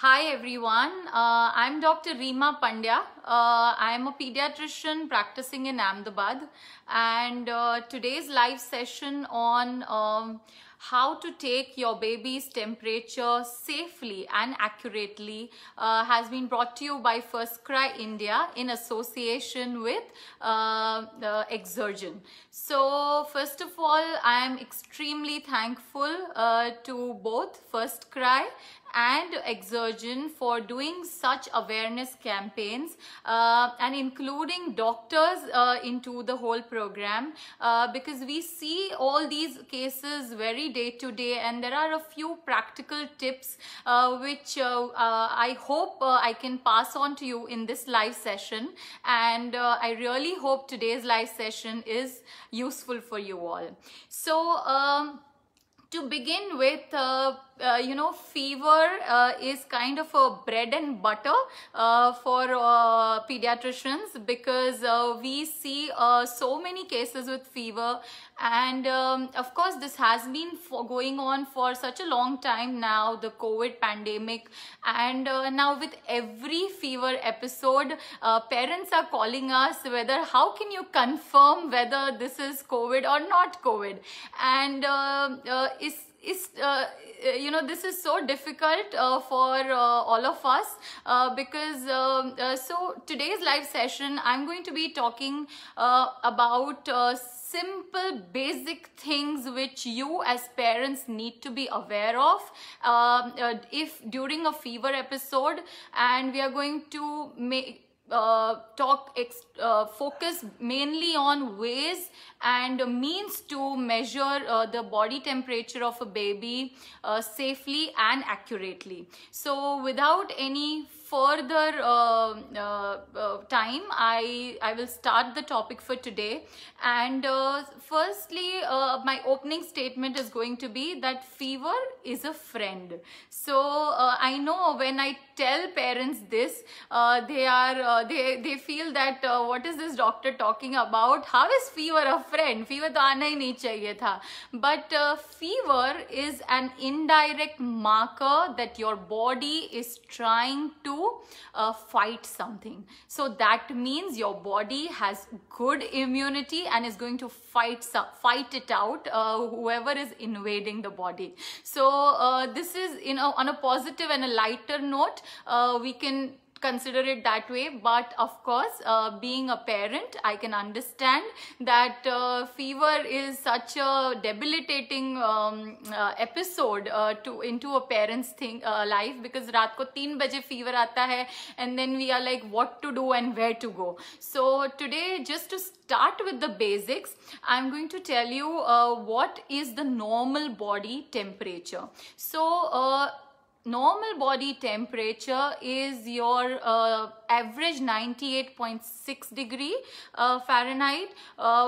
Hi everyone, I'm Dr. Reema Pandya. I'm a pediatrician practicing in Ahmedabad, and today's live session on how to take your baby's temperature safely and accurately has been brought to you by First Cry India in association with Exergen. So first of all, I am extremely thankful to both First Cry and Exergen for doing such awareness campaigns and including doctors into the whole program because we see all these cases very day to day, and there are a few practical tips which I hope I can pass on to you in this live session, and I really hope today's live session is useful for you all. So to begin with, fever is kind of a bread and butter for pediatricians because we see so many cases with fever, and of course this has been going on for such a long time now, the COVID pandemic, and now with every fever episode parents are calling us whether how can you confirm whether this is COVID or not COVID, and this is so difficult for all of us because so today's live session I'm going to be talking about simple basic things which you as parents need to be aware of if during a fever episode, and we are going to focus mainly on ways and means to measure the body temperature of a baby safely and accurately. So without any further time, I will start the topic for today. And firstly, my opening statement is going to be that fever is a friend. So I know when I tell parents this, they feel that what is this doctor talking about? How is fever a friend? Fever to aana hi nahi chahiye tha. But fever is an indirect marker that your body is trying to fight something. So that means your body has good immunity and is going to fight it out, whoever is invading the body. So this is, on a positive and a lighter note, we can consider it that way, but of course being a parent I can understand that fever is such a debilitating episode into a parent's life, because raat ko 3 baje fever aata hai and then we are like what to do and where to go. So today, just to start with the basics, I'm going to tell you what is the normal body temperature. So normal body temperature is your average 98.6 degree Fahrenheit,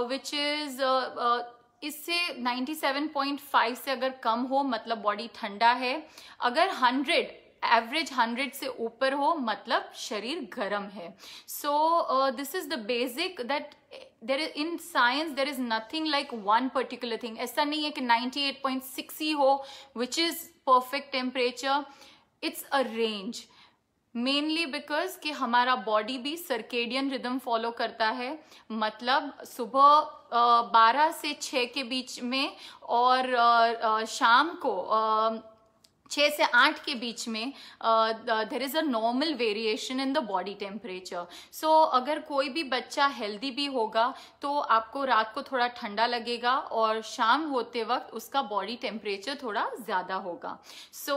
which is इससे 97.5 से अगर कम हो मतलब body ठंडा है, अगर 100 average 100 से ऊपर हो मतलब शरीर गर्म है. So this is the basic that there is in science there is nothing like one particular thing. ऐसा नहीं है कि 98.6 ही हो which is perfect temperature. It's a range mainly because कि हमारा बॉडी भी सर्केडियन रिदम फॉलो करता है, मतलब सुबह 12 से 6 के बीच में और शाम को 6 से 8 के बीच में there is a normal variation in the body temperature. So अगर कोई भी बच्चा हेल्दी भी होगा तो आपको रात को थोड़ा ठंडा लगेगा और शाम होते वक्त उसका बॉडी टेम्परेचर थोड़ा ज़्यादा होगा. So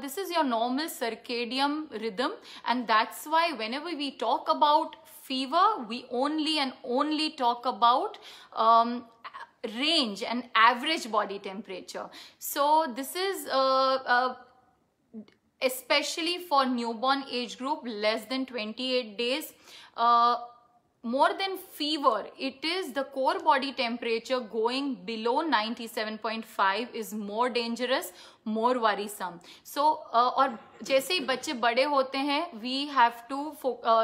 this is your normal circadian rhythm, and that's why whenever we talk about fever we only and only talk about range and average body temperature. So this is especially for newborn age group less than 28 days. More than fever, it is the core body temperature going below 97.5 is more dangerous, more worrisome. So और जैसे ही बच्चे बड़े होते हैं we have to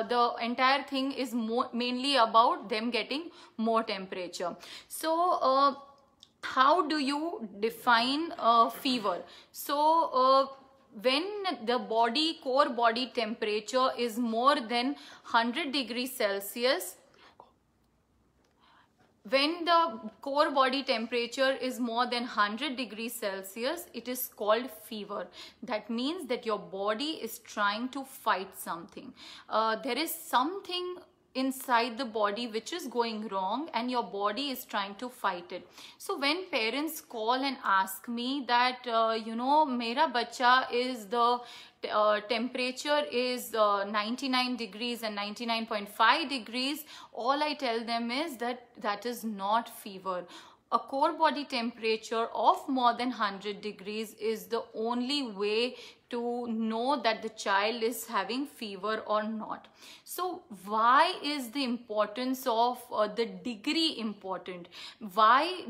the entire thing is mainly about them getting more temperature. So how do you define fever? So when the core body temperature is more than 100 degrees Celsius, when the core body temperature is more than 100 degrees Celsius, it is called fever. That means that your body is trying to fight something. There is something inside the body which is going wrong and your body is trying to fight it. So when parents call and ask me that mera bacha is the temperature is 99 degrees and 99.5 degrees, all I tell them is that is not fever. A core body temperature of more than 100 degrees is the only way to know that the child is having fever or not. So why is the importance of the degree important? Why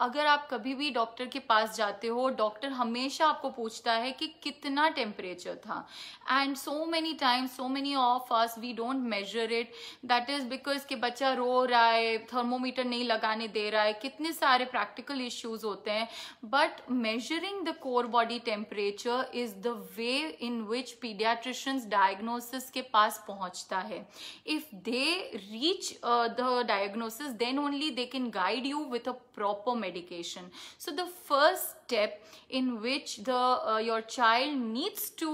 अगर आप कभी भी doctor के पास जाते हो, doctor हमेशा आपको पूछता है कि कितना टेम्परेचर था, and so many times so many of us we don't measure it. That is because कि बच्चा रो रहा है, थर्मोमीटर नहीं लगाने दे रहा है, कितने सारे प्रैक्टिकल इश्यूज होते हैं. But measuring the core body temperature is the way in which pediatricians diagnosis के पास पहुंचता है. If they reach the diagnosis, then only they can guide you with a proper medication. So the first step in which your child needs to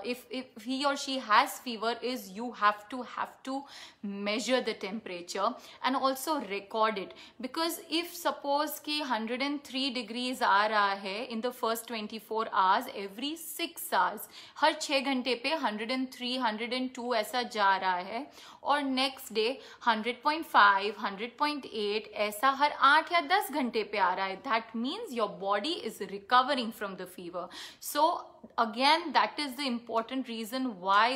if he or she has fever is you have to measure the temperature and also record it. Because if suppose कि 103 degrees आ रहा है in the first 24 hours, every 6 hours, हर 6 घंटे पे 103 102 ऐसा जा रहा है, और नेक्स्ट डे 100.5 100.8 ऐसा हर 8 या 10 घंटे पे आ रहा है. That means your body is recovering from the fever. So again, that is the important reason why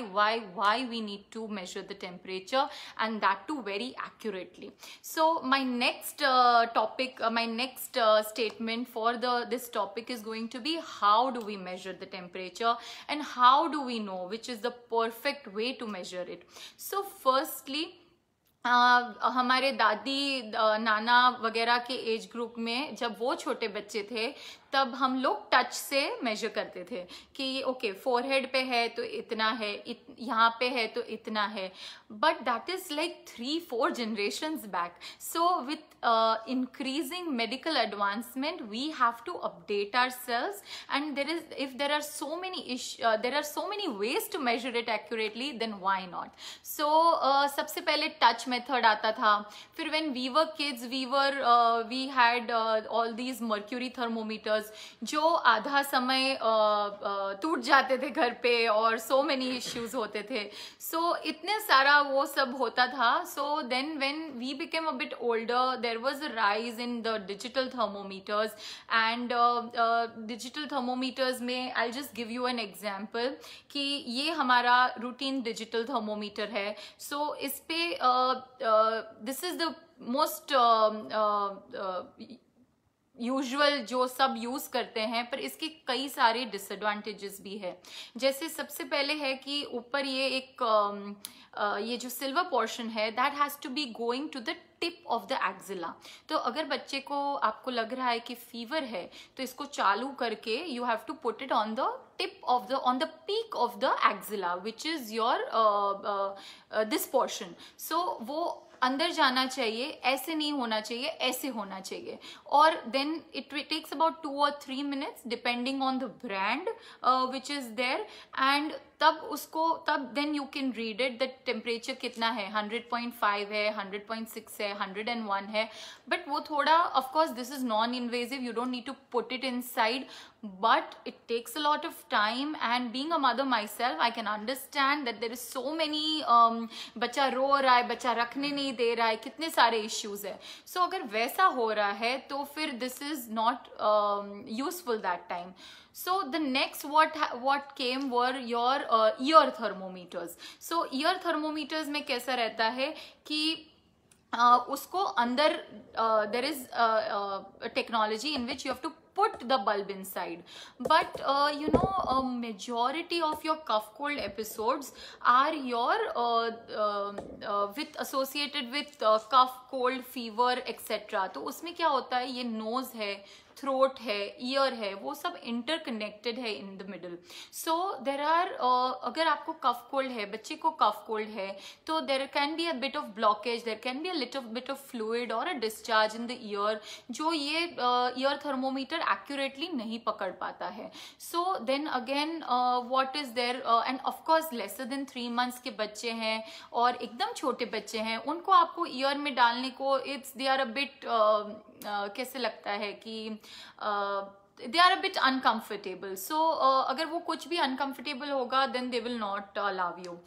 we need to measure the temperature, and that too very accurately. So my next statement for this topic is going to be how do we measure the temperature and how do we know which is the perfect way to measure it. So firstly, हमारे दादी नाना वगैरह के age group में जब वो छोटे बच्चे थे तब हम लोग टच से मेजर करते थे कि ओके फोरहेड पे है तो इतना है, यहाँ पे है तो इतना है. But that is like 3-4 generations back. So with increasing medical advancement we have to update ourselves, and there are so many ways to measure it accurately, then why not. So सबसे पहले touch method आता था. फिर when we were kids we had all these mercury thermometers जो आधा समय टूट जाते थे घर पे और so many issues होते थे. So इतने सारा वो सब होता था. So then when we became a bit older, there was a rise in the digital thermometers, and digital thermometers में I'll just give you an example कि ये हमारा routine digital thermometer है. So इस पे this is the most usual जो सब use करते हैं, पर इसके कई सारे डिसएडवांटेजेस भी है. जैसे सबसे पहले है कि ऊपर ये एक ये जो सिल्वर पोर्शन है that has to be going to the tip of the axilla. तो अगर बच्चे को आपको लग रहा है कि फीवर है तो इसको चालू करके you have to put it on the tip of on the peak of the axilla which is your this portion. So वो अंदर जाना चाहिए, ऐसे नहीं होना चाहिए, ऐसे होना चाहिए. और then it takes about 2 or 3 minutes depending on the brand which is there, and तब then you can read it the temperature कितना है, 100.5 है, 100.6 है, 101 है. बट वो थोड़ा of course this is non invasive, you don't need to put it inside, but it takes a lot of time. And being a mother myself, I can understand that there is so many बच्चा रो रहा है, बच्चा रखने नहीं दे रहा है, कितने सारे issues है. So अगर वैसा हो रहा है तो फिर this is not useful that time. So the next what came were your ear thermometers. So ear thermometers में कैसा रहता है कि उसको अंदर there is a technology in which you have to put the bulb inside, but majority of your cough cold episodes are your associated with cough cold fever etc. तो उसमें क्या होता है, ये nose है, थ्रोट है, ईयर है, वो सब इंटरकनेक्टेड है in the middle. So there are, अगर आपको कफ कोल्ड है, बच्चे को कफ कोल्ड है, तो there can be a bit of blockage, there can be a little bit of fluid और a discharge in the ear, जो ये ईयर थर्मोमीटर एक्यूरेटली नहीं पकड़ पाता है. So then again what is there, and of course lesser than 3 months के बच्चे हैं और एकदम छोटे बच्चे हैं, उनको आपको ईयर में डालने को it's they are a bit, कैसे लगता है कि they are a bit uncomfortable. So अगर वो कुछ भी uncomfortable होगा, then they will not allow you.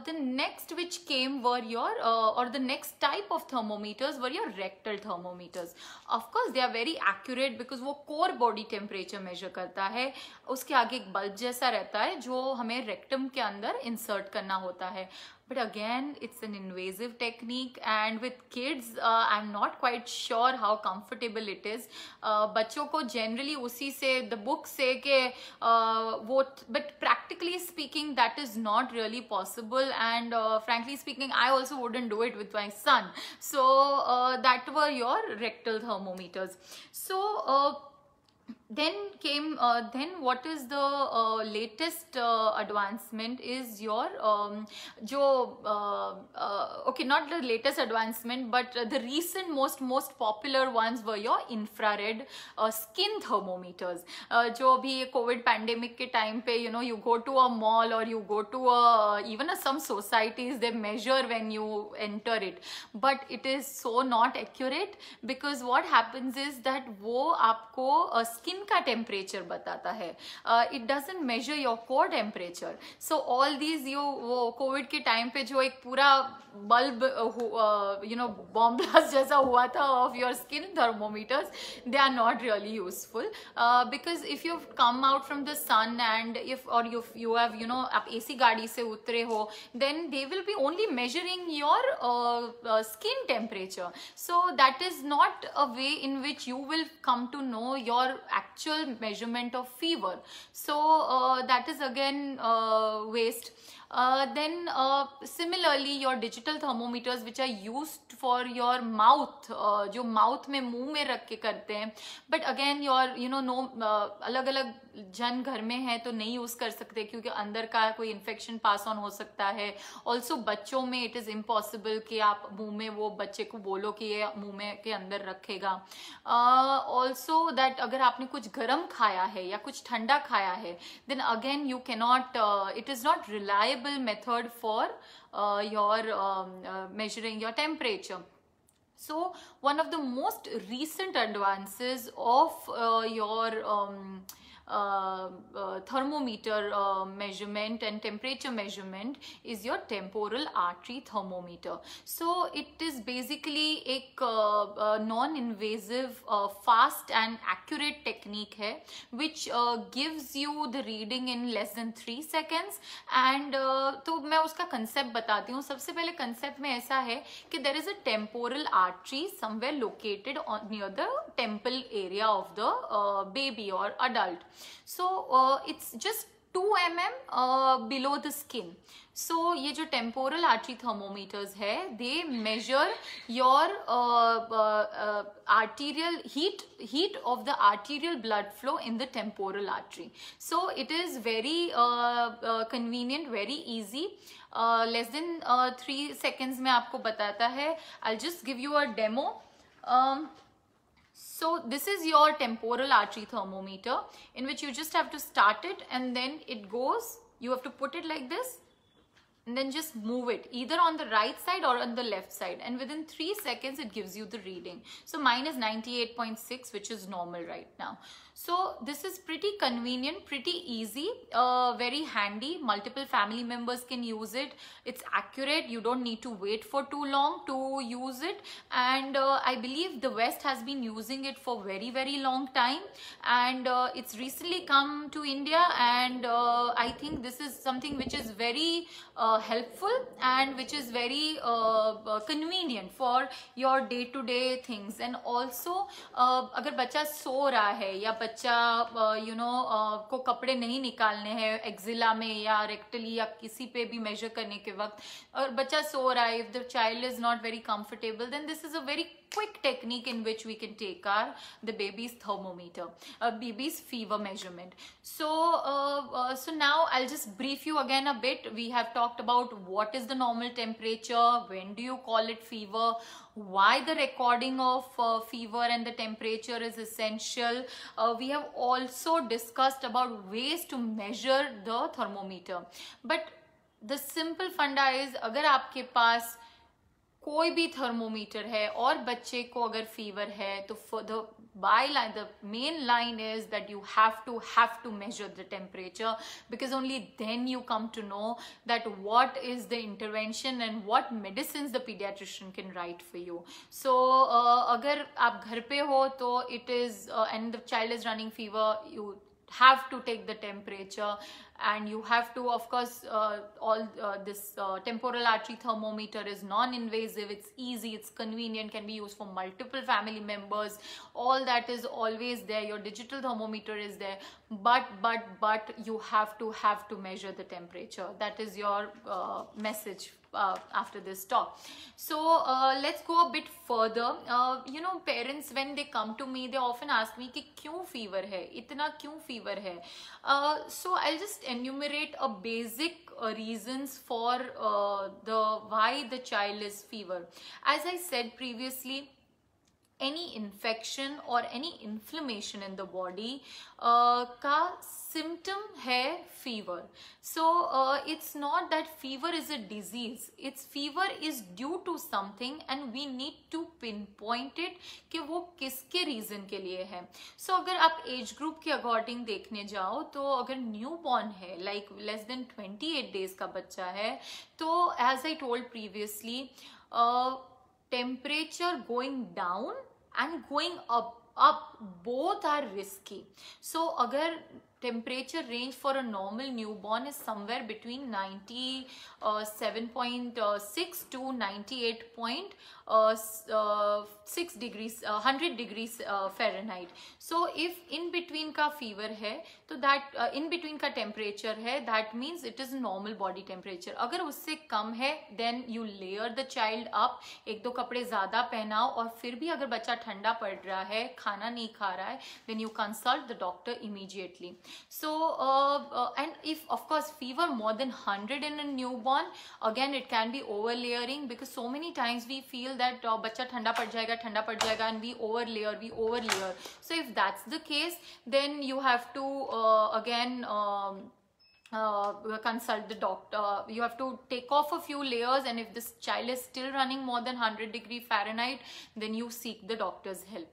The next which came were your or the next type of thermometers were your rectal thermometers. Of course they are very accurate because वो core body temperature measure करता है. उसके आगे एक bulb जैसा रहता है जो हमें रेक्टम के अंदर इंसर्ट करना होता है. But again, it's an invasive technique, and with kids, I'm not quite sure how comfortable it is. बच्चों को generally उसी से the book से के वो, but practically speaking, that is not really possible. And frankly speaking, I also wouldn't do it with my son. So that were your rectal thermometers. So then came then what is the latest advancement is your okay, not the latest advancement, but the recent most popular ones were your infrared skin thermometers. जो अभी ये Covid pandemic के time पे, you know, you go to a mall or you go to even some societies, they measure when you enter it, but it is so not accurate because what happens is that वो आपको skin का temperature बताता है. It doesn't measure your core temperature. So all these वो covid के time पे जो एक पूरा bulb you know bomb blast जैसा हुआ था of your skin thermometers, they are not really useful because if you come out from the sun and if और यू हैव, यू नो, आप एसी गाड़ी से उतरे हो, then they will be only measuring your skin temperature. So that is not a way in which you will come to know your actual measurement of fever. So that is again waste. Then similarly your digital thermometers which are used for your mouth, जो mouth में मुंह में रख के करते हैं, but again your, you know, no अलग अलग जन घर में है तो नहीं यूज कर सकते क्योंकि अंदर का कोई इन्फेक्शन पास ऑन हो सकता है. ऑल्सो बच्चों में इट इज इम्पॉसिबल कि आप मुंह में वो बच्चे को बोलो कि ये मुंह में के अंदर रखेगा. ऑल्सो दैट अगर आपने कुछ गर्म खाया है या कुछ ठंडा खाया है, then again you cannot, it is not reliable method for your measuring your temperature. So one of the most recent advances of your thermometer measurement and temperature measurement is your temporal artery thermometer. So it is basically एक non-invasive, fast and accurate technique है which gives you the reading in less than 3 seconds. And तो मैं उसका concept बताती हूँ. सबसे पहले concept में ऐसा है कि there is a temporal artery somewhere located near the temple area of the baby or adult. So it's just 2 mm below the skin. So ये जो temporal artery thermometers है, they measure your arterial heat of the arterial blood flow in the temporal artery. So it is very convenient, very easy. Less than 3 seconds में आपको बताता है. I'll just give you a demo. So this is your temporal artery thermometer in which you just have to start it and then it goes, you have to put it like this and then just move it either on the right side or on the left side, and within 3 seconds it gives you the reading. So mine is 98.6, which is normal right now. So this is pretty convenient, pretty easy, very handy. Multiple family members can use it. It's accurate. You don't need to wait for too long to use it. And I believe the West has been using it for very, very long time. And it's recently come to India. And I think this is something which is very helpful and which is very convenient for your day-to-day things. And also, अगर बच्चा सो रहा है या बच्चा you know को कपड़े नहीं निकालने हैं एक्जिला में या रेक्टली या किसी पे भी मेजर करने के वक्त, और बच्चा सो रहा है, if the child is not very comfortable, then this is a very quick technique in which we can take the baby's thermometer, baby's fever measurement. So now I'll just brief you again a bit. We have talked about what is the normal temperature, when do you call it fever, why the recording of fever and the temperature is essential. We have also discussed about ways to measure the thermometer. But the simple funda is, अगर आपके पास कोई भी thermometer है और बच्चे को अगर fever है, तो for the byline, the main line is that you have to measure the temperature, because only then you come to know that what is the intervention and what medicines the pediatrician can write for you. So अगर आप घर पे हो तो it is and the child is running fever, you have to take the temperature, and you have to, of course, this temporal artery thermometer is non-invasive, it's easy, it's convenient, can be used for multiple family members. All that is always there. Your digital thermometer is there, but you have to measure the temperature. That is your message after this talk. So let's go a bit further. You know, parents, when they come to me, they often ask me कि क्यों fever है, इतना क्यों fever है. So I'll just enumerate a basic reasons for why the child is fever. As I said previously, any infection or any inflammation in the body का symptom है fever. So it's not that fever is a disease, it's fever is due to something and we need to pinpoint it कि वो किसके reason के लिए है. So अगर आप age group के according देखने जाओ, तो अगर newborn है, like less than 28 days का बच्चा है, तो as I told previously, temperature going down and going up both are risky. So agar temperature range for a normal newborn is somewhere between 97.6 to 98.6 degrees, 100 degrees Fahrenheit. So if in between ka fever hai, तो that in between का temperature है, that means it is normal body temperature. अगर उससे कम है, then you layer the child up, एक दो कपड़े ज़्यादा पहनाओ, और फिर भी अगर बच्चा ठंडा पड़ रहा है, खाना नहीं खा रहा है, then you consult the doctor immediately. So and if of course fever more than 100 in a newborn, again it can be over layering, because so many times we feel that बच्चा ठंडा पड़ जाएगा, and we over layer. So if that's the case, then you have to again consult the doctor. You have to take off a few layers, and if this child is still running more than 100 degree Fahrenheit, then you seek the doctor's help.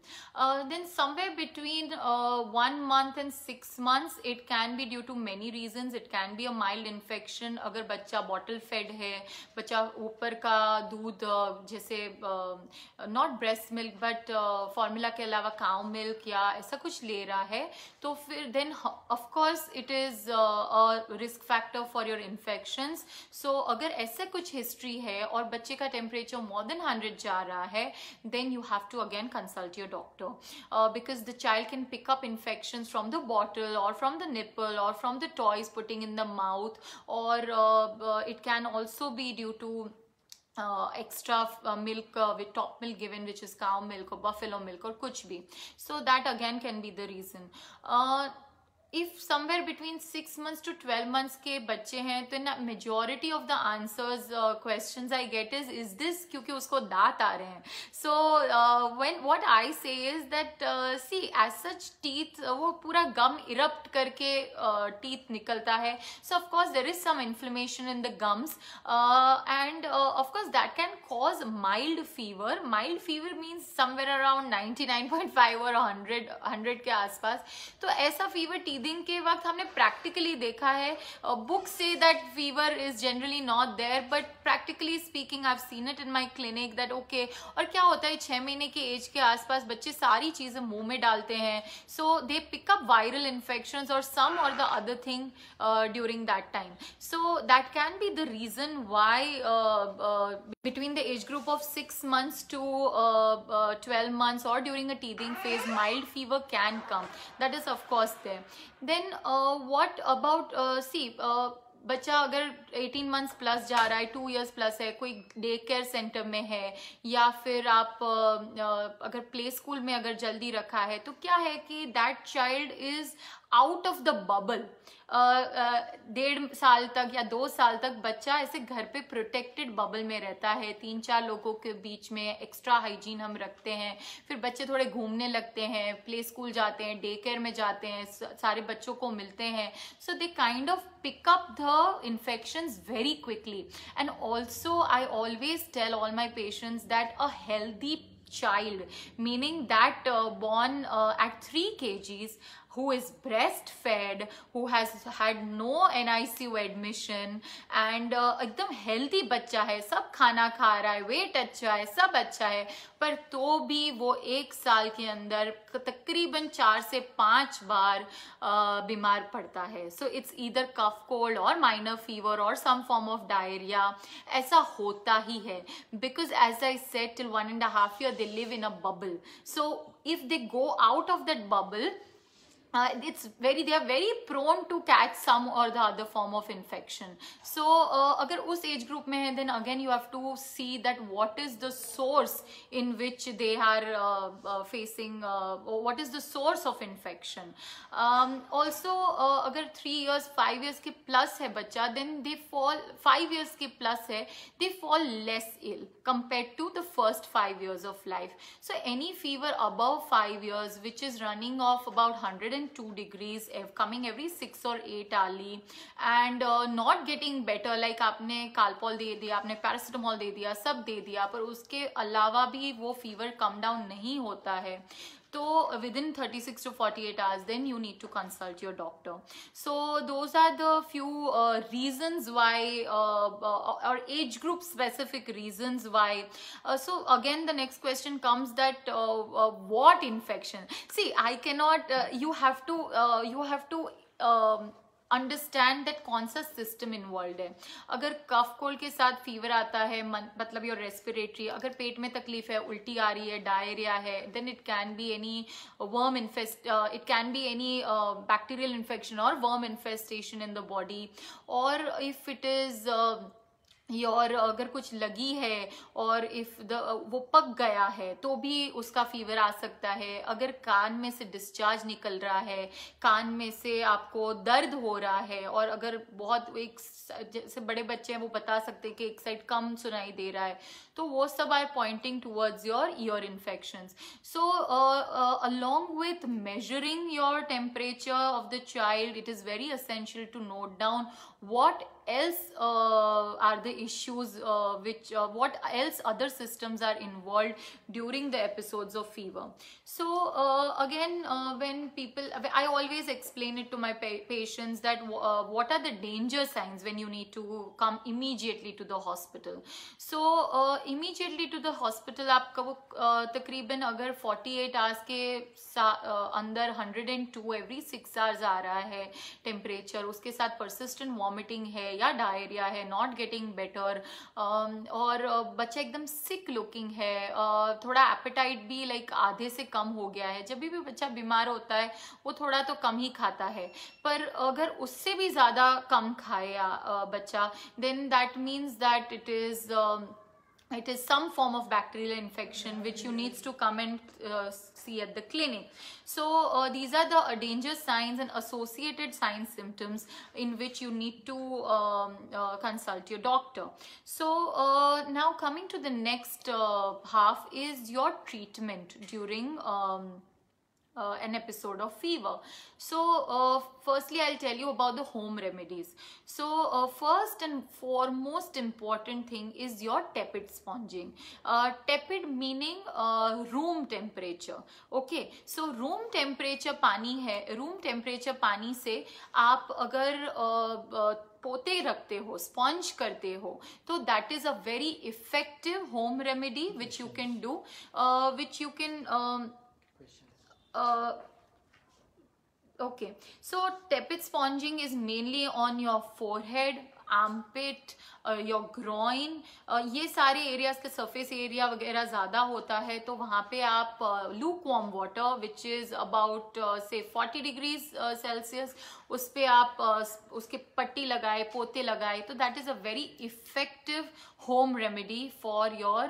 Then somewhere between 1 month and 6 months, it can be due to many reasons. It can be a mild infection. अगर बच्चा bottle fed है, बच्चा ऊपर का दूध जैसे not breast milk but formula के अलावा cow milk या ऐसा कुछ ले रहा है, तो फिर then of course it is a risk factor for your infections. So अगर ऐसे कुछ history है और बच्चे का temperature more than 100 जा रहा है, then you have to again consult your doctor, because the child can pick up infections from the bottle or from the nipple or from the toys putting in the mouth, or it can also be due to extra milk with top milk given, which is cow milk or buffalo milk or kuch bhi. So that again can be the reason. If somewhere between 6 months to 12 months के बच्चे हैं, तो in majority of the answers questions I get is this क्योंकि उसको दांत आ रहे हैं. So when what I say is that see, as such teeth वो पूरा gum erupt करके teeth निकलता है. So of course there is some inflammation in the gums, and of course that can cause mild fever. Mild fever means somewhere around 99.5 or 100 के आसपास. तो ऐसा fever teething के वक्त हमने practically देखा है. Books say that fever is generally not there, but practically speaking I've seen it in my clinic that okay. और क्या होता है, 6 महीने के एज के आसपास बच्चे सारी चीजें मुंह में डालते हैं, so they pick up viral infections or some or the other thing during that time. So that can be the reason why between the age group of 6 months to 12 months or during a teething phase, mild fever can come. That is of course there. Then what about बच्चा अगर 18 months plus जा रहा है, 2 years plus है, कोई day care centre में है, या फिर आप अगर प्ले स्कूल में अगर जल्दी रखा है, तो क्या है कि that child is out of the bubble. 1.5 साल तक या 2 साल तक बच्चा ऐसे घर पे प्रोटेक्टेड बबल में रहता है, 3-4 लोगों के बीच में एक्स्ट्रा हाइजीन हम रखते हैं। फिर बच्चे थोड़े घूमने लगते हैं, प्ले स्कूल जाते हैं, डे केयर में जाते हैं, सारे बच्चों को मिलते हैं, so they kind of pick up the infections very quickly. And also I always tell all my patients that a healthy child, meaning that born at 3 kgs, who is breastfed, who has had no NICU admission, and एकदम healthy बच्चा है, सब खाना खा रहा है, wait अच्छा है, सब अच्छा है, पर तो भी वो 1 साल के अंदर तकरीबन 4 से 5 बार बीमार पड़ता है। So it's either cough cold और माइनर फीवर और सम फॉर्म ऑफ डायरिया, ऐसा होता ही है, because as I said till 1.5 year they live in a bubble. So if they go out of that bubble, they are very prone to catch some or the other form of infection. So agar us age group mein hai, then again you have to see that what is the source in which they are facing, what is the source of infection. Also agar 3 years 5 years ke plus hai bachcha, then they fall, 5 years ke plus hai, they fall less ill compared to the first 5 years of life. So any fever above 5 years which is running off about 102 degrees, coming every 6 or 8 hourly, and not getting better, like आपने कालपॉल दे दिया, आपने paracetamol दे दिया, सब दे दिया, पर उसके अलावा भी वो फीवर कम डाउन नहीं होता है, तो within 36 to 48 hours then you need to consult your doctor. So those are the few reasons why, or age group specific reasons why. So again the next question comes that what infection? See, I cannot, you have to understand that कौन सा system involve है। अगर cough cold के साथ fever आता है, मतलब your respiratory, अगर पेट में तकलीफ है, उल्टी आ रही है, डायरिया है, then it can be any worm it can be any bacterial infection और worm infestation in the body, और इफ इट इज और अगर कुछ लगी है और इफ वो पक गया है तो भी उसका फीवर आ सकता है। अगर कान में से डिस्चार्ज निकल रहा है, कान में से आपको दर्द हो रहा है, और अगर बहुत एक जैसे बड़े बच्चे हैं वो बता सकते हैं कि एक साइड कम सुनाई दे रहा है, तो वो सब are pointing towards your ear infections. So along with measuring your temperature of the child, it is very essential to note down what else are the issues what else other systems are involved during the episodes of fever. So again, when people, I always explain it to my patients that what are the danger signs when you need to come immediately to the hospital. So immediately to the hospital आपका वो तकरीबन अगर 48 hours के अंदर 102 every 6 hours आ रहा है temperature, उसके साथ persistent vomiting है या डायरिया है, नॉट गेटिंग बेटर, और बच्चा एकदम सिक लुकिंग है, थोड़ा एपेटाइट भी लाइक आधे से कम हो गया है. जब भी बच्चा बीमार होता है वो थोड़ा तो कम ही खाता है, पर अगर उससे भी ज़्यादा कम खाया बच्चा, then that means that it is some form of bacterial infection which you needs to come and see at the clinic. So these are the danger signs and associated signs symptoms in which you need to consult your doctor. So now coming to the next half is your treatment during an episode of fever. So firstly I'll tell you about the home remedies. So first and foremost important thing is your tepid sponging. Tepid meaning room temperature. Okay, so room temperature पानी है, room temperature पानी से आप अगर पोते रखते हो, sponge करते हो, तो that is a very effective home remedy which you can do, which you can okay, so tepid sponging is mainly on your forehead, armpit, your groin, ये सारे एरियाज के सरफेस एरिया वगैरह ज़्यादा होता है, तो वहाँ पे आप look warm water which is about से 40 डिग्रीज सेल्सियस, उस पे आप उसके पट्टी लगाए, पोते लगाए, तो that is a very effective home remedy for your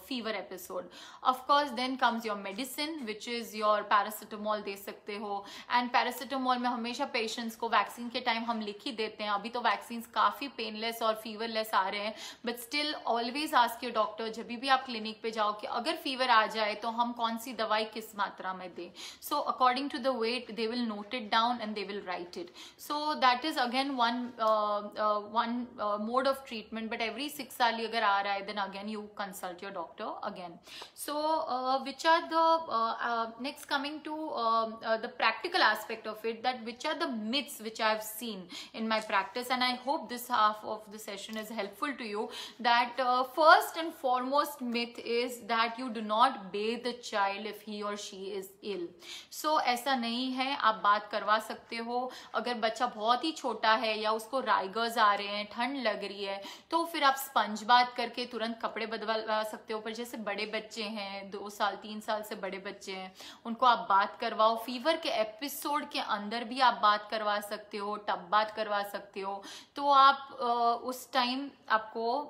fever episode. Of course then comes your medicine which is your paracetamol दे सकते हो, and paracetamol में हमेशा patients को वैक्सीन के टाइम हम लिख ही देते हैं. अभी तो वैक्सीन काफ़ी पेनलेस और फीवरलेस आ रहे हैं, but still always ask your doctor जब भी आप क्लिनिक पे जाओ कि अगर फीवर आ जाए तो हम कौन सी दवाई किस मात्रा में दें. So according to the weight they will note it down and they will write it. So that is again one mode of treatment, but every 6 साल अगर आ रहा है then again you consult your doctor again. So which are the next coming to the practical aspect of it, that which are the myths which I have seen in my practice, and I hope this half of the session is helpful to you. That first and foremost myth is that you do not bathe the child if he or she is ill. So ऐसा नहीं है, आप बात करवा सकते हो. अगर बच्चा बहुत ही छोटा है या उसको राइगर्स आ रहे हैं, ठंड लग रही है, तो फिर आप स्पंज बात करके तुरंत कपड़े बदलवा सकते हो. पर जैसे बड़े बच्चे हैं, 2 साल 3 साल से बड़े बच्चे हैं, उनको आप बात करवाओ. फीवर के एपिसोड के अंदर भी आप बात करवा सकते हो, टब बात करवा सकते हो, तो आप उस टाइम आपको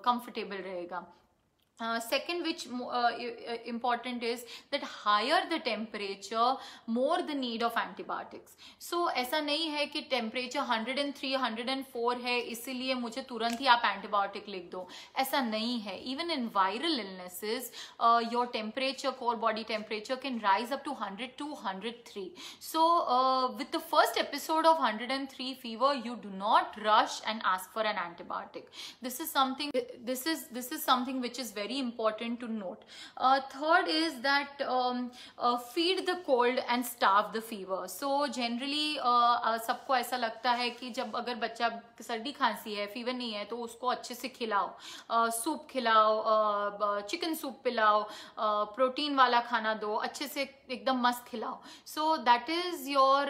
कंफर्टेबल रहेगा. Second, which important is that higher the temperature, more the need of antibiotics. So ऐसा नहीं है कि temperature 103 104 है इसीलिए मुझे तुरंत ही आप antibiotic लिख दो, ऐसा नहीं है. Even in viral illnesses, your temperature, core body temperature can rise up to 102 103. So with the first episode of 103 fever, you do not rush and ask for an antibiotic. This is something which is very important to note. Third is that feed the cold and starve the fever. So generally सबको ऐसा लगता है कि जब अगर बच्चा सर्दी खांसी है, फीवर नहीं है, तो उसको अच्छे से खिलाओ, सूप खिलाओ, चिकन सूप पिलाओ, प्रोटीन वाला खाना दो, अच्छे से एकदम मस्त खिलाओ. So that is your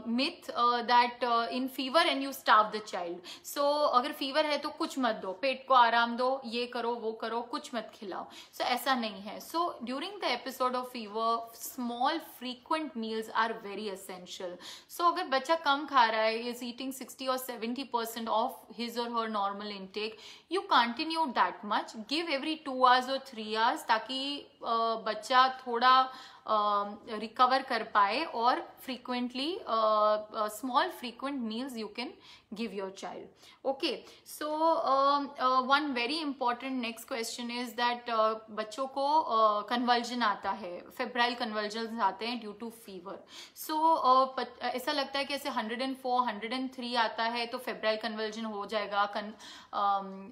myth that in fever and you starve the child. So अगर फीवर है तो कुछ मत दो, पेट को आराम दो, ये करो वो करो, कुछ मत खिलाओ. So ऐसा नहीं है. So during the episode of fever, small frequent meals are very essential. So अगर बच्चा कम खा रहा है, is eating 60 or 70% of his or her normal intake, you continue that much. Give every 2 hours or 3 hours ताकि बच्चा थोड़ा recover कर पाए, और frequently small frequent meals you can give your child. Okay, so one very important next question is that बच्चों को convulsion आता है, febrile convulsions आते हैं due to fever. So ऐसा लगता है कि ऐसे 104 103 आता है तो febrile convulsion हो जाएगा,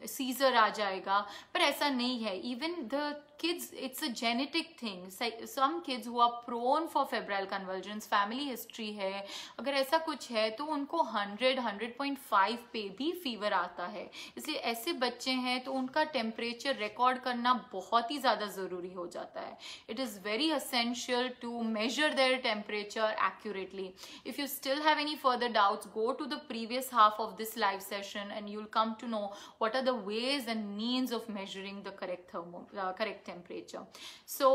seizure आ जाएगा, पर ऐसा नहीं है. Even the kids, it's a genetic thing. Some kids who are prone for febrile convulsions, family history है, अगर ऐसा कुछ है तो उनको 100-100.5 पे भी फीवर आता है. इसलिए ऐसे बच्चे हैं तो उनका टेम्परेचर रिकॉर्ड करना बहुत ही ज़्यादा ज़रूरी हो जाता है. It is very essential to measure their temperature accurately. If you still have any further doubts, go to the previous half of this live session and you'll come to know what are the ways and means of measuring the correct temperature. So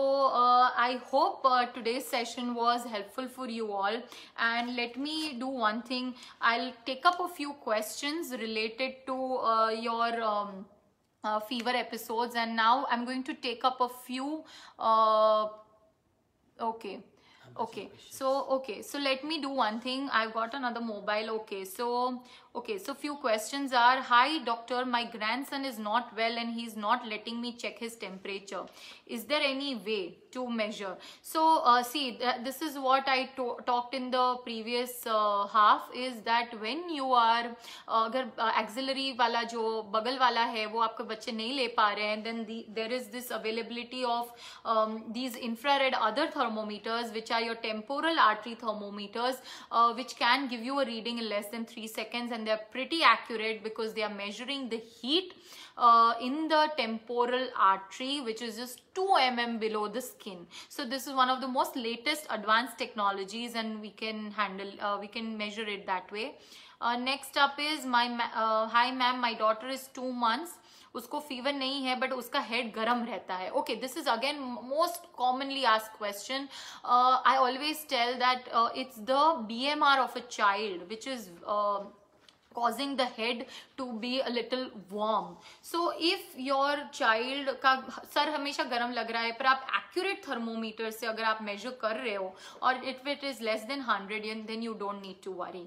I hope today's session was helpful for you all, and let me do one thing. I'll take up a few questions related to your fever episodes, and now I'm going to take up a few okay, so let me do one thing. I've got another mobile. Okay, so few questions are: hi doctor, my grandson is not well and he's not letting me check his temperature. Is there any way to measure? So see, this is what I talked in the previous half, is that when you are अगर axillary वाला जो बगल वाला है वो आपके बच्चे नहीं ले पा रहे हैं, then there is this availability of these infrared other thermometers which are your temporal artery thermometers, which can give you a reading in less than 3 seconds, and they are pretty accurate because they are measuring the heat in the temporal artery, which is just 2 mm below the skin. So this is one of the most latest advanced technologies, and we can handle, we can measure it that way. Next up is hi ma'am, my daughter is 2 months. उसको fever नहीं है but उसका head गर्म रहता है. Okay, this is again most commonly asked question. I always tell that it's the BMR of a child which is causing the head to be a little warm. So if your child का sir हमेशा गर्म लग रहा है पर आप accurate thermometer से अगर आप measure कर रहे हो और if it is less than 100 then you don't need to worry.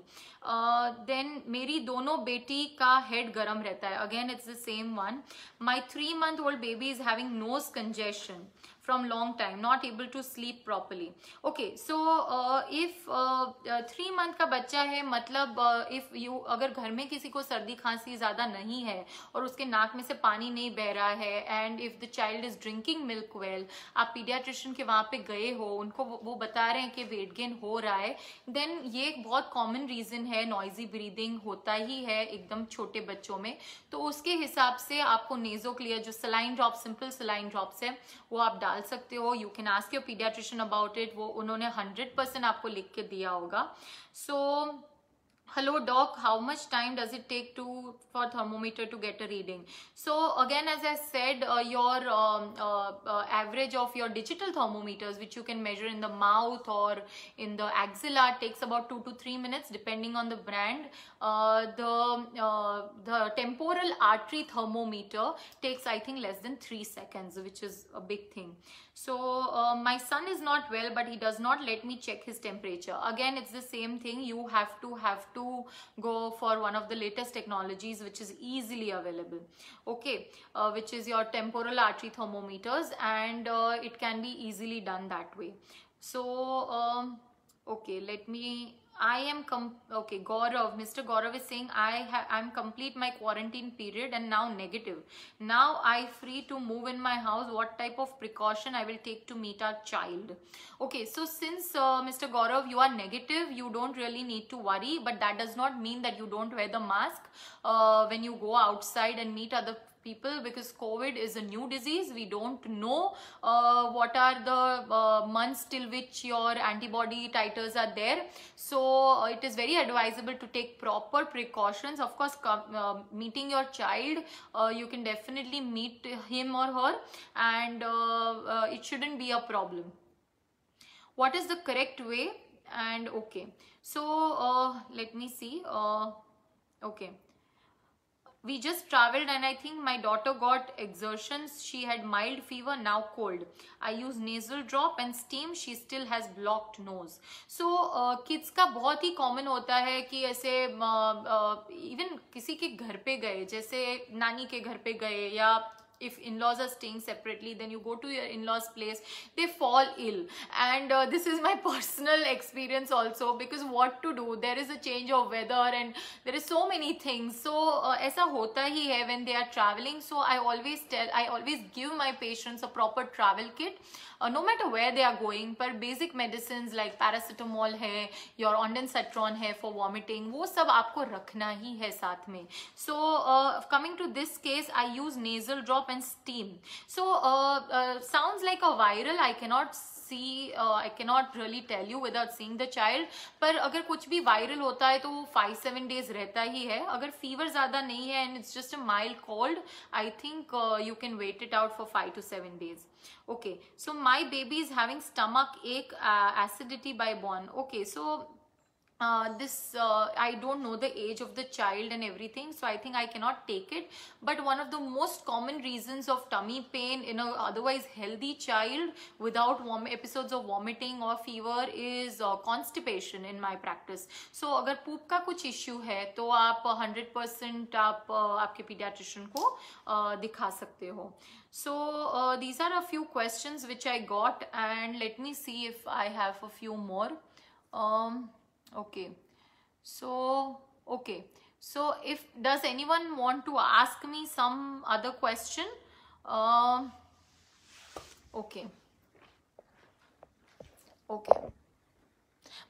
Then मेरी दोनों बेटी का head गर्म रहता है. Again it's the same one. My 3-month-old baby is having nose congestion from long time, not able to sleep properly. Okay, so if 3 month का बच्चा है, मतलब if you अगर घर में किसी को सर्दी खांसी ज़्यादा नहीं है और उसके नाक में से पानी नहीं बह रहा है, and if the child is drinking milk well, आप पीडियाट्रिशियन के वहाँ पे गए हो, उनको वो बता रहे हैं कि वेट गेन हो रहा है, then ये एक बहुत कॉमन रीज़न है. नॉइजी ब्रीदिंग होता ही है एकदम छोटे बच्चों में, तो उसके हिसाब से आपको नेजो क्लियर जो saline drop, simple saline drops है, वो आप डाल सकते हो. You can ask your paediatrician about it, वो उन्होंने 100% आपको लिख के दिया होगा. सो hello doc, how much time does it take for thermometer to get a reading? So again, as I said, your average of your digital thermometers, which you can measure in the mouth or in the axilla, takes about 2 to 3 minutes depending on the brand. The temporal artery thermometer takes, I think, less than 3 seconds, which is a big thing. So my son is not well, but he does not let me check his temperature. Again, it's the same thing. You have to go for one of the latest technologies which is easily available. Okay, which is your temporal artery thermometers, and it can be easily done that way. So okay, let me. I am okay, Gaurav, Mr. Gaurav is saying I'm complete my quarantine period and now negative. Now I free to move in my house. What type of precaution I will take to meet our child? Okay, so since Mr. Gaurav, you are negative, you don't really need to worry, but that does not mean that you don't wear the mask when you go outside and meet other people, because COVID is a new disease. We don't know what are the months till which your antibody titers are there. So it is very advisable to take proper precautions. Of course, meeting your child, you can definitely meet him or her, and it shouldn't be a problem. What is the correct way? And okay, so let me see. Okay, we just traveled and I think my daughter got exertions. She had mild fever, now cold. I use nasal drop and steam. She still has blocked nose. So kids का बहुत ही common होता है कि ऐसे even किसी के घर पे गए, जैसे नानी के घर पे गए, या if in-laws are staying separately, then you go to your in-laws place, they fall ill, and this is my personal experience also, because what to do, there is a change of weather and there is so many things. So ऐसा होता ही है when they are traveling. So I always give my patients a proper travel kit, no matter where they are going. पर basic medicines like paracetamol है, your ondansetron है for vomiting, वो सब आपको रखना ही है साथ में. So coming to this case, I use nasal drop and steam. So sounds like a viral. I cannot see, I cannot really tell you without seeing the child. पर अगर कुछ भी viral होता है तो वो 5-7 days रहता ही है. अगर fever ज़्यादा नहीं है and it's just a mild cold, I think you can wait it out for 5 to 7 days. Okay, so my baby is having stomach ache, acidity by born. Okay, so I don't know the age of the child and everything, so I think I cannot take it. But one of the most common reasons of tummy pain in a otherwise healthy child without episodes of vomiting or fever is constipation in my practice. So अगर poop का कुछ issue है तो आप 100% आप आपके pediatrician को दिखा सकते हो. So these are a few questions which I got, and let me see if I have a few more. Okay, so if does anyone want to ask me some other question? Okay.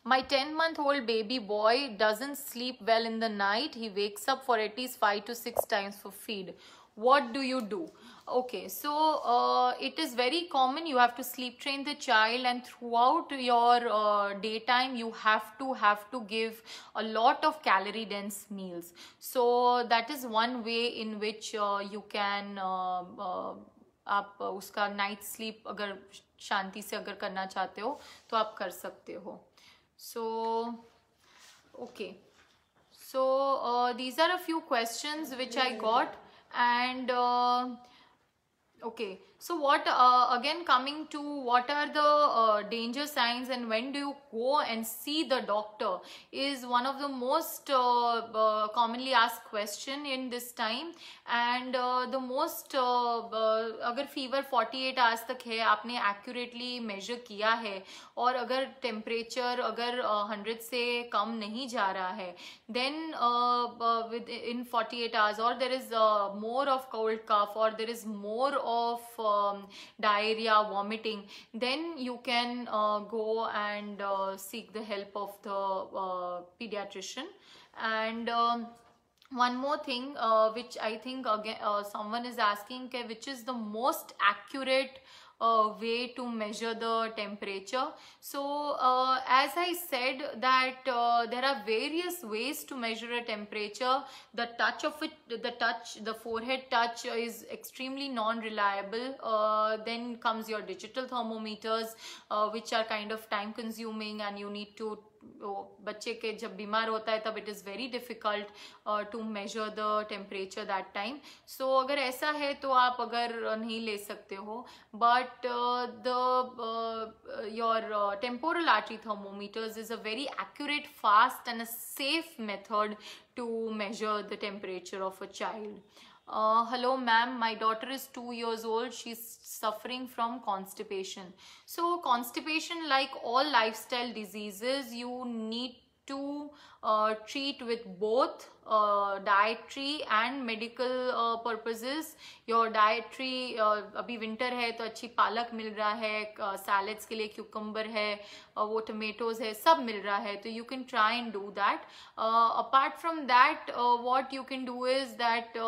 My 10-month-old baby boy doesn't sleep well in the night. He wakes up for at least 5 to 6 times for feed. what do you do? Okay, so it is very common. You have to sleep train the child, and throughout your daytime you have to give a lot of calorie dense meals. So that is one way in which you can आप उसका night sleep अगर शांति से अगर करना चाहते हो तो आप कर सकते हो. So okay, so these are a few questions which I got. And okay, so what again, coming to what are the danger signs and when do you go and see the doctor is one of the most commonly asked question in this time. And the most अगर fever 48 hours तक है, आपने accurately measure किया है और अगर temperature अगर 100 से कम नहीं जा रहा है, then in 48 hours or there is more of cold cough or there is more of diarrhea, vomiting, then you can go and seek the help of the pediatrician. And one more thing which I think again someone is asking, which is the most accurate way to measure the temperature. So as I said that there are various ways to measure a temperature. The touch of it, the forehead touch is extremely non-reliable. Then comes your digital thermometers, which are kind of time consuming, and you need to बच्चे के जब बीमार होता है तब it is very difficult to measure the temperature that time. So अगर ऐसा है तो आप अगर नहीं ले सकते हो, but your temporal artery thermometers is a very accurate, fast and a safe method to measure the temperature of a child. Hello ma'am, my daughter is 2 years old. She's suffering from constipation. So constipation, like all lifestyle diseases, you need to treat with both dietary and medical purposes. Your dietary, अभी winter है तो अच्छी पालक मिल रहा है, salads के लिए cucumber है, वो tomatoes है, सब मिल रहा है, तो you can try and do that. Apart from that, what you can do is that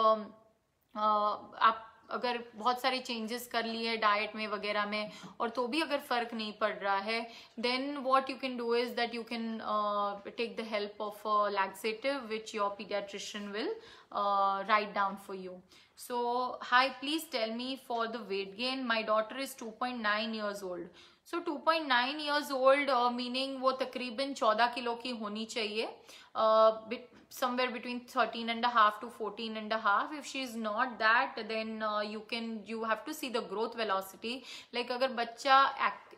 आप अगर बहुत सारे चेंजेस कर लिए डाइट में वगैरह में और तो भी अगर फर्क नहीं पड़ रहा है, then what you can do is that you can take the help of laxative which your pediatrician will write down for you. So hi, please tell me for the weight gain. My daughter is 2.9 years old. So 2.9 years old meaning वो तकरीबन 14 kilo की होनी चाहिए, somewhere between 13.5 to 14.5. If she is not that, then you have to see the growth velocity. Like अगर बच्चा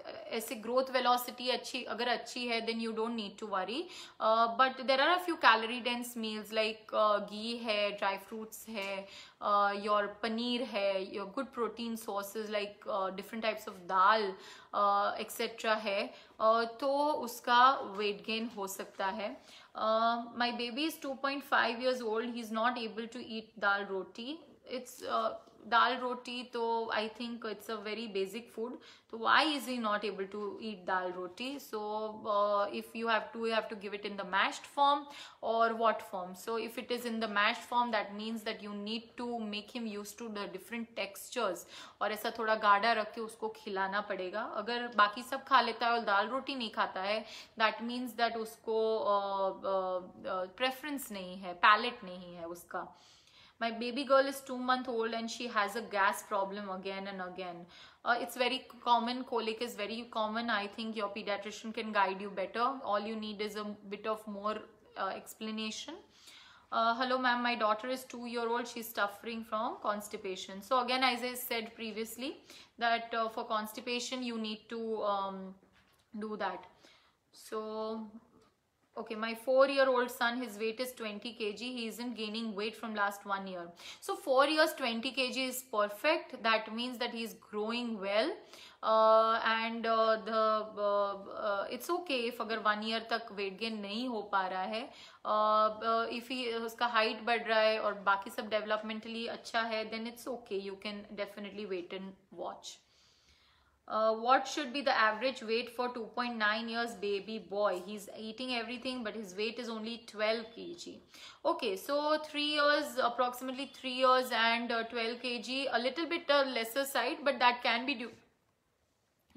ऐसे growth velocity अच्छी है, then you don't need to worry. But there are a few calorie dense meals like ghee है, dry fruits है, your paneer है, your good protein sources like different types of dal etc. है, तो उसका weight gain हो सकता है. My baby is 2.5 years old. He's not able to eat dal roti. It's dal roti, so I think it's a very basic food. So why is he not able to eat dal roti? So if you have to give it in the mashed form or what form? So if it is in the mashed form, that means that you need to make him used to the different textures और ऐसा थोड़ा गाढ़ा रख के उसको खिलाना पड़ेगा. अगर बाकी सब खा लेता है और दाल रोटी नहीं खाता है, that means that उसको preference नहीं है, palate नहीं है उसका. My baby girl is 2 months old and she has a gas problem again and again. It's very common. Colic is very common. I think your pediatrician can guide you better. All you need is a bit of more explanation. Hello ma'am, my daughter is 2-year-old. She's suffering from constipation. So again, as I said previously, that for constipation you need to do that. So okay, my 4-year-old son, his weight is 20 kg. He isn't gaining weight from last 1 year. So 4 years, 20 kg is perfect. That means that he's growing well. And it's okay if अगर 1 year तक weight gain नहीं हो पा रहा है, if उसका height बढ़ रहा है और बाकी सब developmentally अच्छा है, then it's okay. You can definitely wait and watch. What should be the average weight for 2.9 years baby boy? He's eating everything, but his weight is only 12 kg. Okay, so 3 years, approximately 3 years and 12 kg, a little bit lesser side, but that can be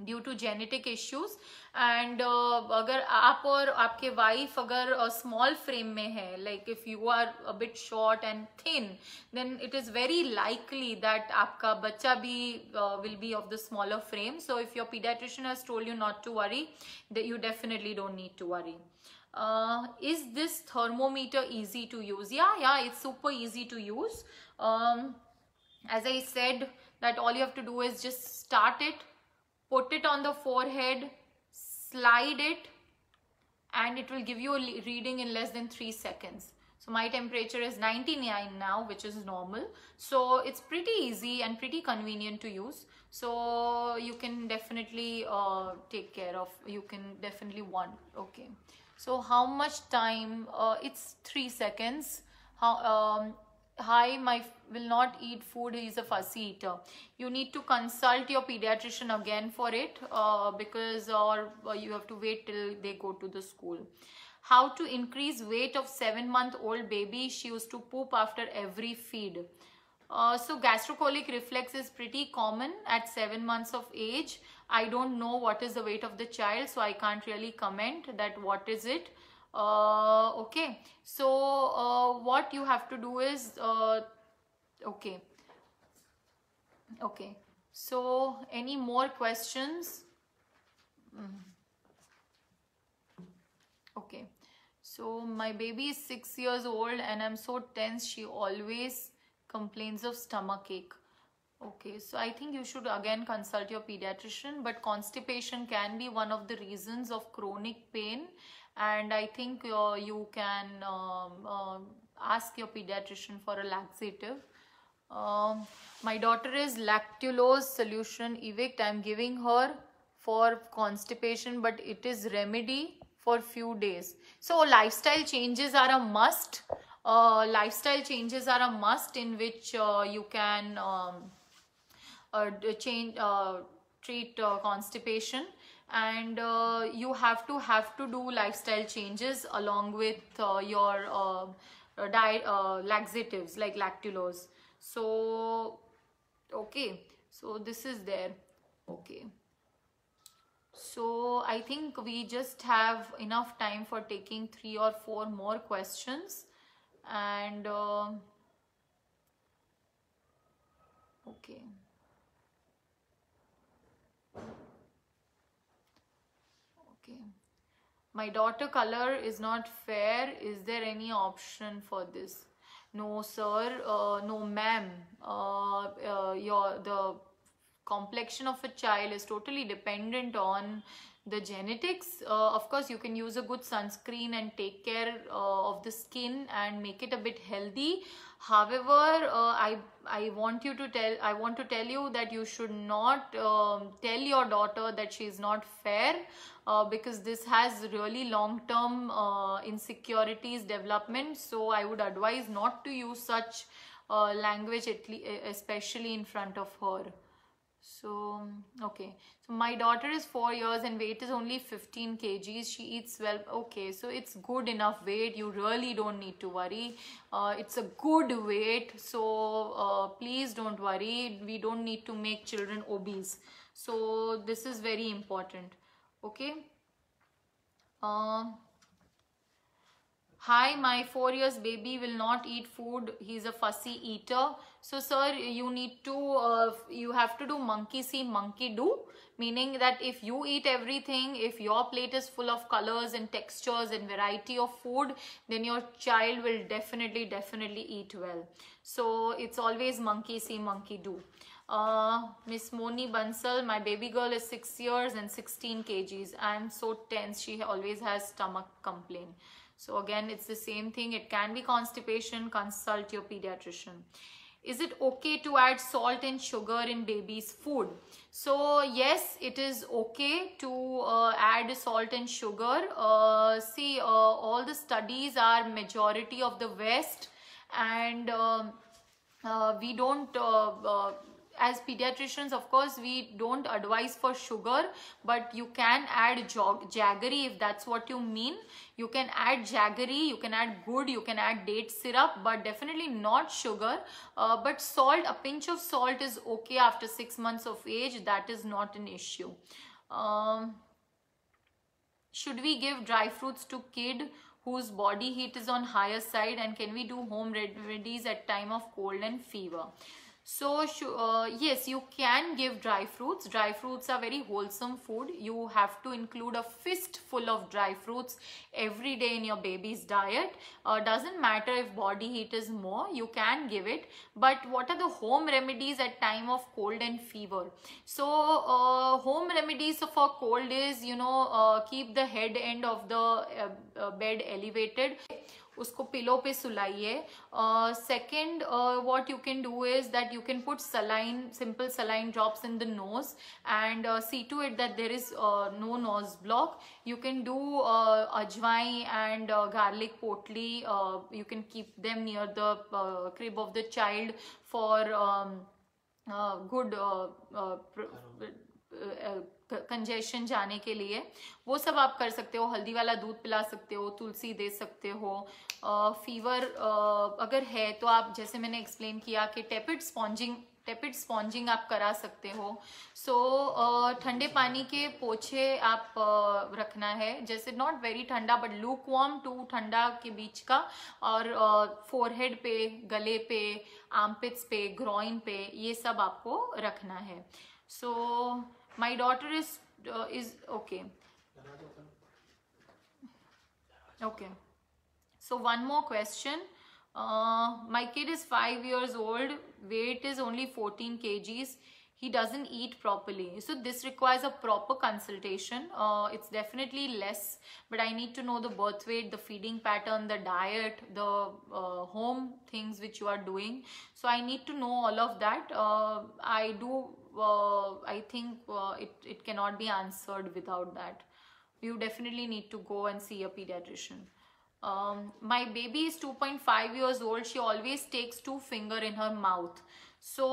due to genetic issues. And अगर आप और आपके wife अगर small frame में है, like if you are a bit short and thin, then it is very likely that आपका बच्चा भी will be of the smaller frame. So if your pediatrician has told you not to worry, that you definitely don't need to worry. Is this thermometer easy to use? Yeah, it's super easy to use. As I said, that all you have to do is just start it, put it on the forehead, slide it, and it will give you a reading in less than 3 seconds. So my temperature is 99 now, which is normal. So it's pretty easy and pretty convenient to use. So you can definitely take care of, you can definitely want. Okay. So how much time? It's 3 seconds. Hi, will not eat food, he is a fussy eater. You need to consult your pediatrician again for it, because you have to wait till they go to the school. How to increase weight of 7-month-old baby? She used to poop after every feed. So gastrocolic reflex is pretty common at 7 months of age. I don't know what is the weight of the child, so I can't really comment that what is it. Okay, so what you have to do is okay, so any more questions? Okay, so my baby is 6 years old and I'm so tense, she always complains of stomach ache. Okay, so I think you should again consult your pediatrician, but constipation can be one of the reasons of chronic pain, and I think you can ask your pediatrician for a laxative. My daughter is lactulose solution evict. I'm giving her for constipation, but it is remedy for few days. So lifestyle changes are a must. Lifestyle changes are a must in which you can treat constipation, and you have to do lifestyle changes along with your diet laxatives like lactulose. So okay, so this is there. Okay, so I think we just have enough time for taking 3 or 4 more questions, and okay. My daughter color is not fair. Is there any option for this? No, sir. No, ma'am. The complexion of a child is totally dependent on the genetics. Of course, you can use a good sunscreen and take care of the skin and make it a bit healthy. However, I want to tell you that you should not tell your daughter that she is not fair, because this has really long-term insecurities development. So I would advise not to use such language, especially in front of her. So okay, so my daughter is 4 years and weight is only 15 kgs. She eats well. Okay, so it's good enough weight. You really don't need to worry. It's a good weight, so please don't worry. We don't need to make children obese. So this is very important. Okay. Hi, my 4 years baby will not eat food. He's a fussy eater. So sir, you need to you have to do monkey see, monkey do, meaning that if you eat everything, if your plate is full of colors and textures and variety of food, then your child will definitely eat well. So it's always monkey see, monkey do. Miss Moni Bansal, my baby girl is 6 years and 16 kgs. I am so tense. She always has stomach complaint. So again, it's the same thing. It can be constipation. Consult your pediatrician. Is it okay to add salt and sugar in baby's food? So yes, it is okay to add salt and sugar. See, all the studies are majority of the West, and we don't as pediatricians, of course, we don't advise for sugar, but you can add jaggery if that's what you mean. You can add jaggery, you can add good, you can add date syrup, but definitely not sugar. But salt, a pinch of salt is okay after 6 months of age. That is not an issue. Should we give dry fruits to kid whose body heat is on higher side, and can we do home remedies at time of cold and fever? So yes, you can give dry fruits. Dry fruits are very wholesome food. You have to include a fistful of dry fruits every day in your baby's diet. Doesn't matter if body heat is more, you can give it. But what are the home remedies at time of cold and fever? So home remedies for cold is, you know, keep the head end of the bed elevated. उसको pillow पे सुलाइए. Second, what you can do is that you can put saline, simple saline drops in the nose, and see to it that there is no nose block. You can do ajwain and garlic potli. You can keep them near the crib of the child for good congestion जाने के लिए. वो सब आप कर सकते हो. हल्दी वाला दूध पिला सकते हो, तुलसी दे सकते हो. फीवर अगर है तो आप, जैसे मैंने एक्सप्लेन किया कि टेपिड स्पॉन्जिंग आप करा सकते हो. सो ठंडे पानी के पोछे आप रखना है, जैसे नॉट वेरी ठंडा बट लूक वार्म टू ठंडा के बीच का, और फोरहेड पे, गले पे, आर्मपिट्स पे, ग्रॉइन पे, ये सब आपको रखना है. सो my daughter is okay. Okay, so one more question. My kid is 5 years old, weight is only 14 kgs. He doesn't eat properly, so this requires a proper consultation. It's definitely less, but I need to know the birth weight, the feeding pattern, the diet, the home things which you are doing. So I need to know all of that. I think it cannot be answered without that. You definitely need to go and see a pediatrician. My baby is 2.5 years old. She always takes 2 fingers in her mouth. So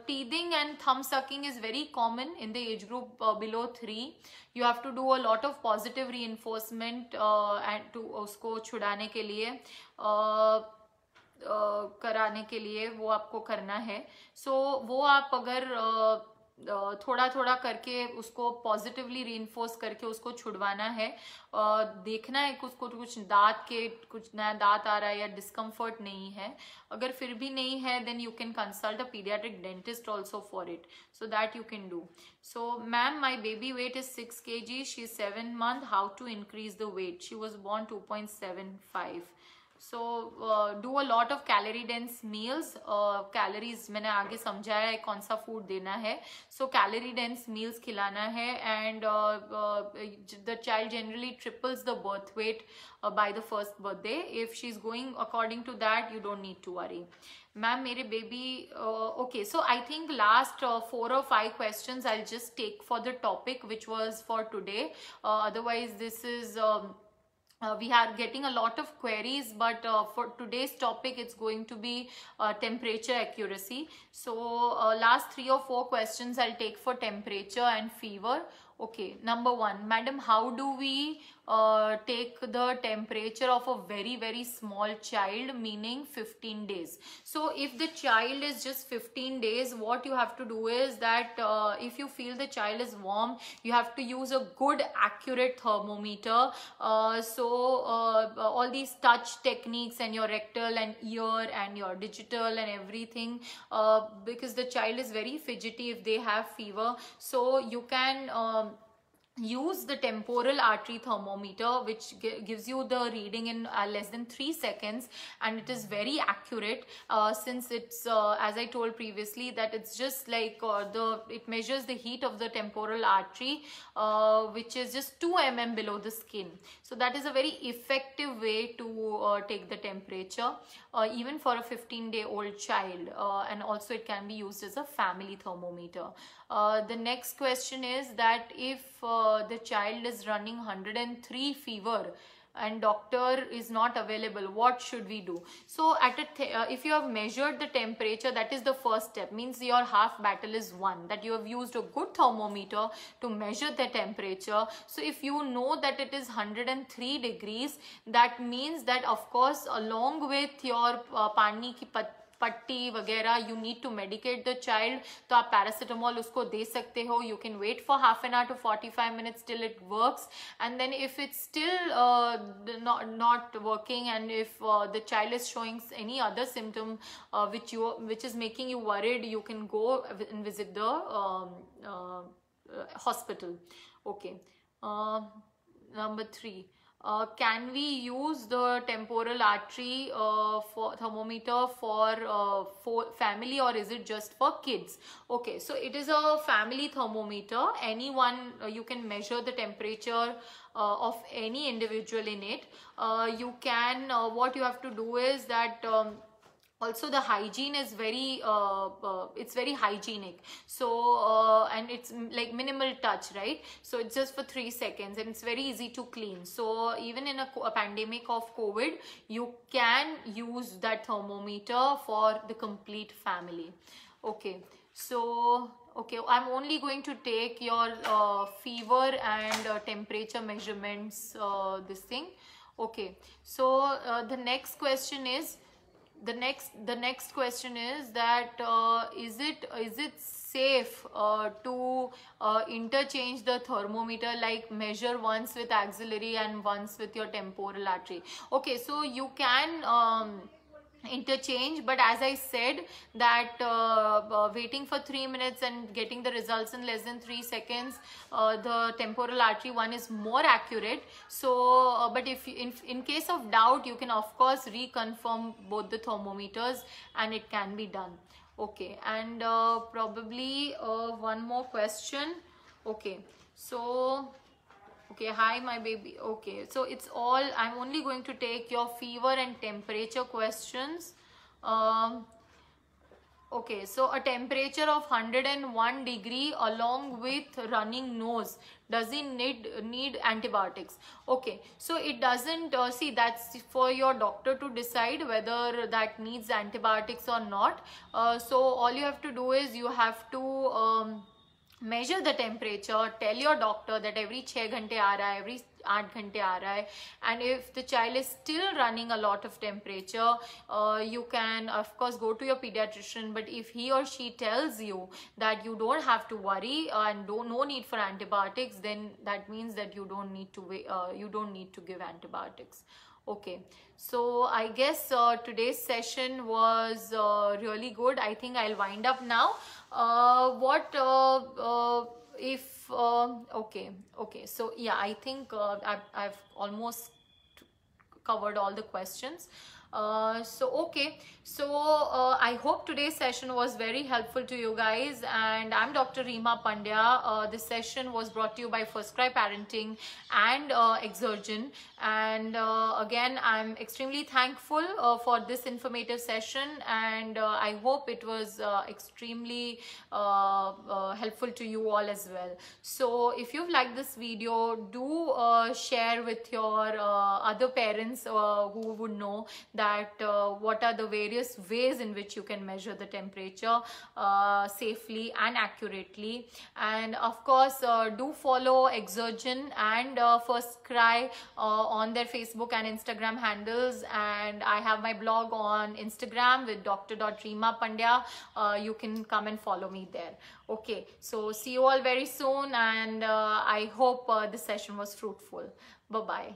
teething and thumb sucking is very common in the age group below 3. You have to do a lot of positive reinforcement and to उसको छुड़ाने के लिए कराने के लिए वो आपको करना है. सो वो आप अगर थोड़ा थोड़ा करके उसको पॉजिटिवली रीइंफोर्स करके उसको छुड़वाना है. देखना है कि उसको कुछ दांत के कुछ नया दांत आ रहा है या डिस्कम्फर्ट नहीं है. अगर फिर भी नहीं है, then you can consult a paediatric dentist also for it. So that you can do. So ma'am, my baby weight is 6 kg. She is 7 months. How to increase the weight? She was born 2.75. So do a lot of calorie dense meals. Calories मैंने आगे समझाया है कौन सा food देना है. So calorie dense meals खिलाना है, and the child generally triples the birth weight by the first birthday. If she's going according to that, you don't need to worry. Ma'am, मेरे baby okay, so I think last 4 or 5 questions I'll just take for the topic which was for today. Otherwise this is we are getting a lot of queries, but for today's topic it's going to be temperature accuracy. So last 3 or 4 questions I'll take for temperature and fever. Okay, number 1, madam, how do we take the temperature of a very very small child, meaning 15 days? So if the child is just 15 days, what you have to do is that if you feel the child is warm, you have to use a good accurate thermometer. So all these touch techniques and your rectal and ear and your digital and everything, because the child is very fidgety if they have fever. So you can use the temporal artery thermometer, which gives you the reading in less than 3 seconds, and it is very accurate since it's as I told previously that it's just like it measures the heat of the temporal artery, which is just 2 mm below the skin. So that is a very effective way to take the temperature even for a 15-day-old child, and also it can be used as a family thermometer. The next question is that if the child is running 103 fever, and doctor is not available, what should we do? So at if you have measured the temperature, that is the first step, means your half battle is won, that you have used a good thermometer to measure the temperature. So if you know that it is 103 degrees, that means that of course along with your pani ki पट्टी वगैरह you need to medicate the child, तो आप paracetamol उसको दे सकते हो. You can wait for half an hour to 45 minutes till it works, and then if it's still not working, and if the child is showing any other symptom which is making you worried, you can go and visit the hospital. Okay. Number 3. Can we use the temporal artery for thermometer for family, or is it just for kids? Okay, so it is a family thermometer. Anyone, you can measure the temperature of any individual in it. You can, what you have to do is that also the hygiene is very it's very hygienic, so and it's like minimal touch, right? So it's just for 3 seconds and it's very easy to clean. So even in a pandemic of COVID, you can use that thermometer for the complete family. Okay, so okay, I'm only going to take your fever and temperature measurements, this thing. Okay, so the next question is, the next question is that is it safe to interchange the thermometer, like measure once with axillary and once with your temporal artery? Okay, so you can interchange, but as I said that waiting for 3 minutes and getting the results in less than 3 seconds, the temporal artery one is more accurate. So but if in case of doubt, you can of course reconfirm both the thermometers and it can be done. Okay, and probably one more question. Okay, so okay, hi my baby. Okay, so it's all, I'm only going to take your fever and temperature questions. Okay, so a temperature of 101 degree along with running nose, does it need antibiotics? Okay, so it doesn't, see, that's for your doctor to decide whether that needs antibiotics or not. So all you have to do is you have to measure the temperature, tell your doctor that every 6 घंटे आ रहा है, every 8 घंटे आ रहा है, and if the child is still running a lot of temperature, you can of course go to your pediatrician. But if he or she tells you that you don't have to worry and no need for antibiotics, then that means that you don't need to give antibiotics. Okay, so I guess today's session was really good. I think I'll wind up now. Okay, so yeah, I think I've almost covered all the questions. I hope today's session was very helpful to you guys, and I'm Dr. Reema Pandya. This session was brought to you by First Cry Parenting and Exergen, and again, I'm extremely thankful for this informative session, and I hope it was extremely helpful to you all as well. So if you've liked this video, do share with your other parents who would know that what are the various ways in which you can measure the temperature safely and accurately. And of course, do follow Exergen and First Cry on their Facebook and Instagram handles, and I have my blog on Instagram with dr.reema Pandya. You can come and follow me there. Okay, so see you all very soon, and I hope this session was fruitful. Bye-bye.